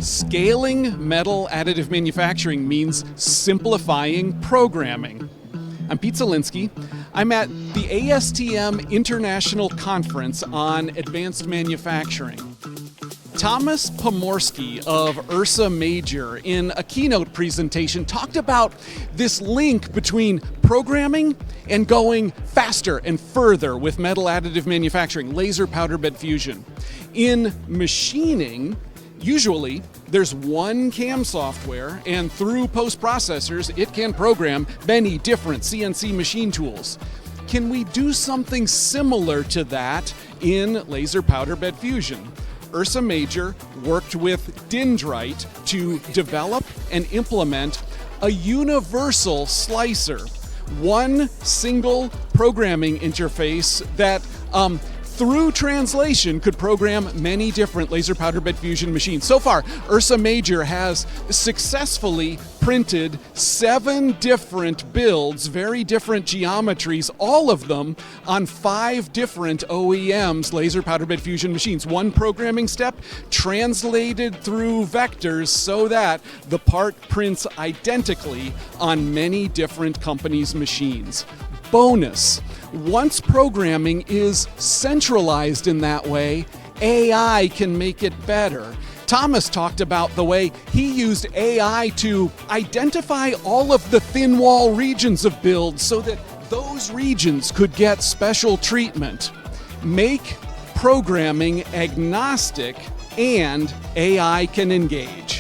Scaling metal additive manufacturing means simplifying programming. I'm Pete Zelinski. I'm at the ASTM International Conference on Advanced Manufacturing. Thomas Pomorsky of Ursa Major, in a keynote presentation, talked about this link between programming and going faster and further with metal additive manufacturing, laser powder bed fusion. In machining, usually there's one CAM software, and through post-processors, it can program many different CNC machine tools. Can we do something similar to that in laser powder bed fusion? Ursa Major worked with Dyndrite to develop and implement a universal slicer, one single programming interface that through translation could program many different laser powder bed fusion machines. So far, Ursa Major has successfully printed 7 different builds, very different geometries, all of them on 5 different OEMs laser powder bed fusion machines. One programming step translated through vectors so that the part prints identically on many different companies' machines. Bonus: once programming is centralized in that way, AI can make it better. Thomas talked about the way he used AI to identify all of the thin wall regions of builds so that those regions could get special treatment. Make programming agnostic and AI can engage.